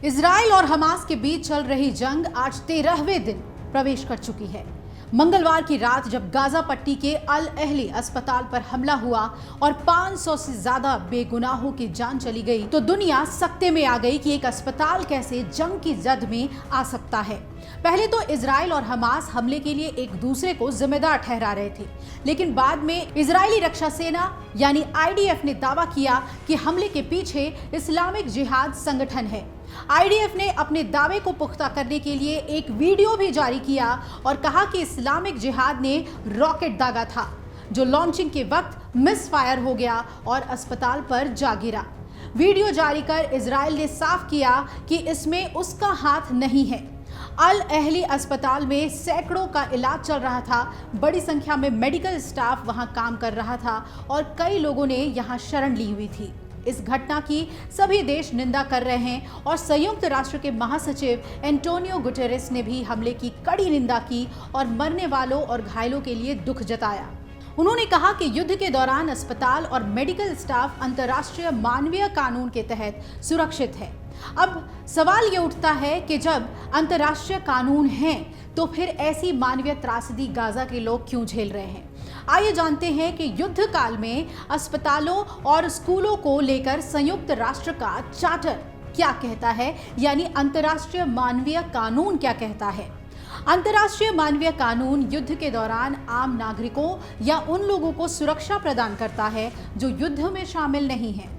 Israel और Hamas के बीच चल रही जंग आज 13वें दिन प्रवेश कर चुकी है। मंगलवार की रात जब गाजा पट्टी के अल अहली अस्पताल पर हमला हुआ और 500 से ज्यादा बेगुनाहों की जान चली गई तो दुनिया सकते में आ गई कि एक अस्पताल कैसे जंग की जद में आ सकता है। पहले तो इजराइल और हमास हमले के लिए एक दूसरे को जिम्मेदार ठहरा रहे थे, लेकिन बाद में इजरायली रक्षा सेना यानी आईडीएफ ने दावा किया कि हमले के पीछे इस्लामिक जिहाद संगठन है। आईडीएफ ने अपने दावे को पुख्ता करने के लिए एक वीडियो भी जारी किया और कहा कि इस्लामिक जिहाद ने रॉकेट दागा था जो लॉन्चिंग के वक्त मिसफायर हो गया और अस्पताल पर जा गिरा। वीडियो जारी कर इजराइल ने साफ किया कि इसमें उसका हाथ नहीं है। अल अहली अस्पताल में सैकड़ों का इलाज चल रहा था। बड़ी संख्या में मेडिकल स्टाफ वहां काम कर रहा था और कई लोगों ने यहां शरण ली हुई थी। इस घटना की सभी देश निंदा कर रहे हैं और संयुक्त राष्ट्र के महासचिव एंटोनियो गुटेरेस ने भी हमले की कड़ी निंदा की और मरने वालों और घायलों के लिए दुख जताया। उन्होंने कहा कि युद्ध के दौरान अस्पताल और मेडिकल स्टाफ अंतर्राष्ट्रीय मानवीय कानून के तहत सुरक्षित है। अब सवाल ये उठता है कि जब अंतर्राष्ट्रीय कानून है तो फिर ऐसी मानवीय त्रासदी गाजा के लोग क्यों झेल रहे हैं। आइए जानते हैं कि युद्ध काल में अस्पतालों और स्कूलों को लेकर संयुक्त राष्ट्र का चार्टर क्या कहता है, यानी अंतर्राष्ट्रीय मानवीय कानून क्या कहता है। अंतर्राष्ट्रीय मानवीय कानून युद्ध के दौरान आम नागरिकों या उन लोगों को सुरक्षा प्रदान करता है जो युद्ध में शामिल नहीं हैं।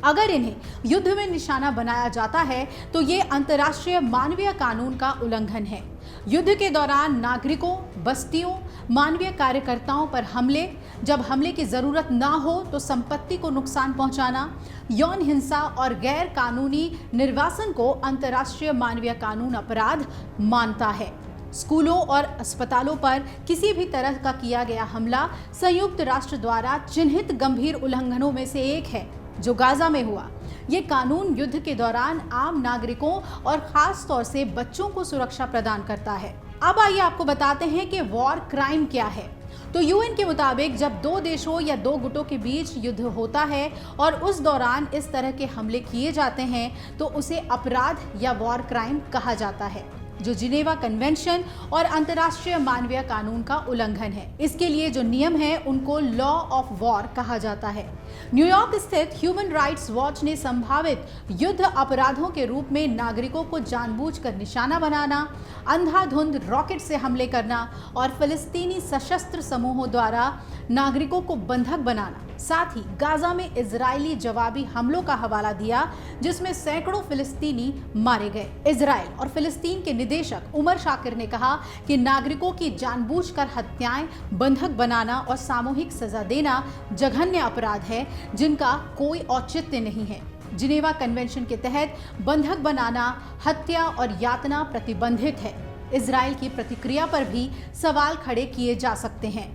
अगर इन्हें युद्ध में निशाना बनाया जाता है तो ये अंतर्राष्ट्रीय मानवीय कानून का उल्लंघन है। युद्ध के दौरान नागरिकों, बस्तियों, मानवीय कार्यकर्ताओं पर हमले, जब हमले की जरूरत ना हो तो संपत्ति को नुकसान पहुंचाना, यौन हिंसा और गैर कानूनी निर्वासन को अंतर्राष्ट्रीय मानवीय कानून अपराध मानता है। स्कूलों और अस्पतालों पर किसी भी तरह का किया गया हमला संयुक्त राष्ट्र द्वारा चिन्हित गंभीर उल्लंघनों में से एक है जो गाजा में हुआ। ये कानून युद्ध के दौरान आम नागरिकों और खास तौर से बच्चों को सुरक्षा प्रदान करता है। अब आइए आपको बताते हैं कि वॉर क्राइम क्या है। तो यूएन के मुताबिक जब दो देशों या दो गुटों के बीच युद्ध होता है और उस दौरान इस तरह के हमले किए जाते हैं तो उसे अपराध या वॉर क्राइम कहा जाता है, जो जिनेवा कन्वेंशन और अंतर्राष्ट्रीय मानवीय कानून का उल्लंघन है। इसके लिए जो नियम है उनको लॉ ऑफ वॉर कहा जाता है। न्यूयॉर्क स्थित ह्यूमन राइट्स वॉच ने संभावित युद्ध अपराधों के रूप में नागरिकों को जानबूझकर निशाना बनाना, अंधाधुंध रॉकेट से हमले करना और फिलिस्तीनी सशस्त्र समूहों द्वारा नागरिकों को बंधक बनाना, साथ ही गाजा में इजरायली जवाबी हमलों का हवाला दिया जिसमें सैकड़ों फिलिस्तीनी मारे गए। इजराइल और फिलिस्तीन के निदेशक उमर शाकिर ने कहा कि नागरिकों की जानबूझकर हत्याएं, बंधक बनाना और सामूहिक सजा देना जघन्य अपराध है जिनका कोई औचित्य नहीं है। जिनेवा कन्वेंशन के तहत बंधक बनाना, हत्या और यातना प्रतिबंधित है। इजराइल की प्रतिक्रिया पर भी सवाल खड़े किए जा सकते हैं।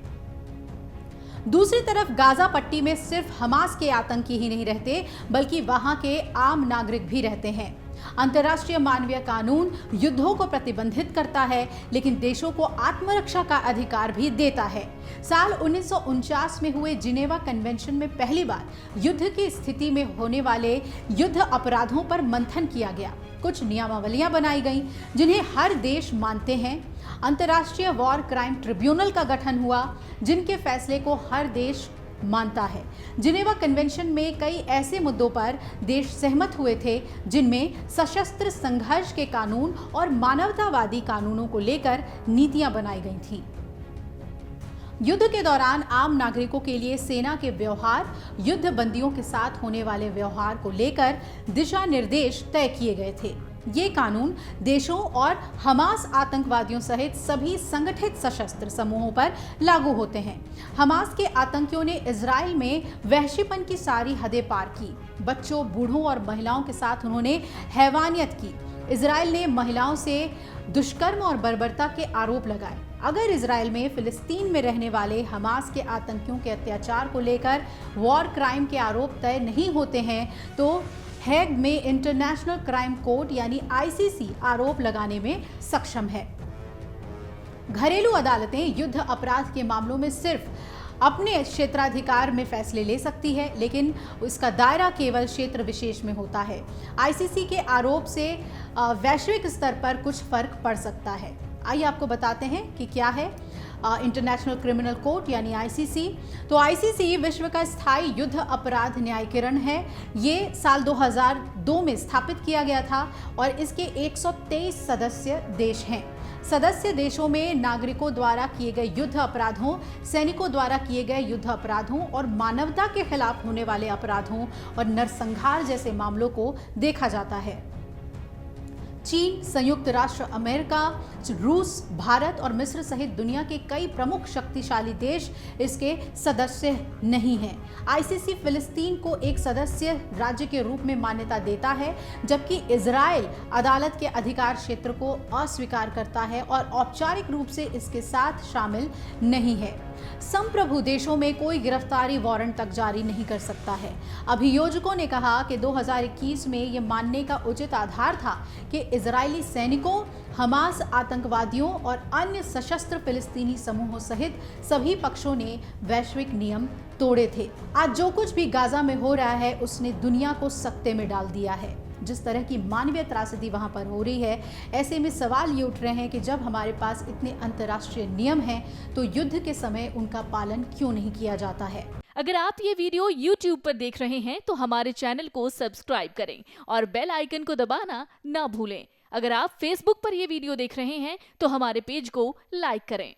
दूसरी तरफ गाजा पट्टी में सिर्फ हमास के आतंकी ही नहीं रहते बल्कि वहां के आम नागरिक भी रहते हैं। अंतर्राष्ट्रीय मानवीय कानून युद्धों को प्रतिबंधित करता है लेकिन देशों को आत्मरक्षा का अधिकार भी देता है। साल 1949 में हुए जिनेवा कन्वेंशन में पहली बार युद्ध की स्थिति में होने वाले युद्ध अपराधों पर मंथन किया गया। कुछ नियमावलियां बनाई गईं जिन्हें हर देश मानते हैं। अंतर्राष्ट्रीय वॉर क्राइम ट्रिब्यूनल का गठन हुआ जिनके फैसले को हर देश मानता है। जिनेवा कन्वेंशन में कई ऐसे मुद्दों पर देश सहमत हुए थे जिनमें सशस्त्र संघर्ष के कानून और मानवतावादी कानूनों को लेकर नीतियां बनाई गई थीं। युद्ध के दौरान आम नागरिकों के लिए सेना के व्यवहार, युद्ध बंदियों के साथ होने वाले व्यवहार को लेकर दिशा निर्देश तय किए गए थे। ये कानून देशों और हमास आतंकवादियों सहित सभी संगठित सशस्त्र समूहों पर लागू होते हैं। हमास के आतंकियों ने इजराइल में वहशीपन की सारी हदें पार की। बच्चों, बूढ़ों और महिलाओं के साथ उन्होंने हैवानियत की। इजराइल ने महिलाओं से दुष्कर्म और बर्बरता के आरोप लगाए। अगर इजराइल में फिलिस्तीन में रहने वाले हमास के आतंकियों के अत्याचार को लेकर वॉर क्राइम के आरोप तय नहीं होते हैं तो हेग में इंटरनेशनल क्राइम कोर्ट यानी आईसीसी आरोप लगाने में सक्षम है। घरेलू अदालतें युद्ध अपराध के मामलों में सिर्फ अपने क्षेत्राधिकार में फैसले ले सकती है, लेकिन इसका दायरा केवल क्षेत्र विशेष में होता है। आईसीसी के आरोप से वैश्विक स्तर पर कुछ फर्क पड़ सकता है। आइए आपको बताते हैं कि क्या है इंटरनेशनल क्रिमिनल कोर्ट यानी आईसीसी। तो आईसीसी विश्व का स्थायी युद्ध अपराध न्यायिकरण है। ये साल 2002 में स्थापित किया गया था और इसके 123 सदस्य देश हैं। सदस्य देशों में नागरिकों द्वारा किए गए युद्ध अपराधों, सैनिकों द्वारा किए गए युद्ध अपराधों और मानवता के खिलाफ होने वाले अपराधों और नरसंहार जैसे मामलों को देखा जाता है। चीन, संयुक्त राष्ट्र अमेरिका, रूस, भारत और मिस्र सहित दुनिया के कई प्रमुख शक्तिशाली देश इसके सदस्य नहीं हैं। आईसीसी फिलिस्तीन को एक सदस्य राज्य के रूप में मान्यता देता है, जबकि इजराइल अदालत के अधिकार क्षेत्र को अस्वीकार करता है और औपचारिक रूप से इसके साथ शामिल नहीं है। संप्रभु देशों में कोई गिरफ्तारी वारंट तक जारी नहीं कर सकता है। अभियोजकों ने कहा कि 2021 में यह मानने का उचित आधार था कि इजरायली सैनिकों, हमास आतंकवादियों और अन्य सशस्त्र फिलिस्तीनी समूहों सहित सभी पक्षों ने वैश्विक नियम तोड़े थे। आज जो कुछ भी गाजा में हो रहा है उसने दुनिया को सकते में डाल दिया है। जिस तरह की मानवीय त्रासदी वहां पर हो रही है, ऐसे में सवाल ये उठ रहे हैं कि जब हमारे पास इतने अंतर्राष्ट्रीय नियम हैं तो युद्ध के समय उनका पालन क्यों नहीं किया जाता है। अगर आप ये वीडियो YouTube पर देख रहे हैं तो हमारे चैनल को सब्सक्राइब करें और बेल आइकन को दबाना ना भूलें। अगर आप Facebook पर ये वीडियो देख रहे हैं तो हमारे पेज को लाइक करें।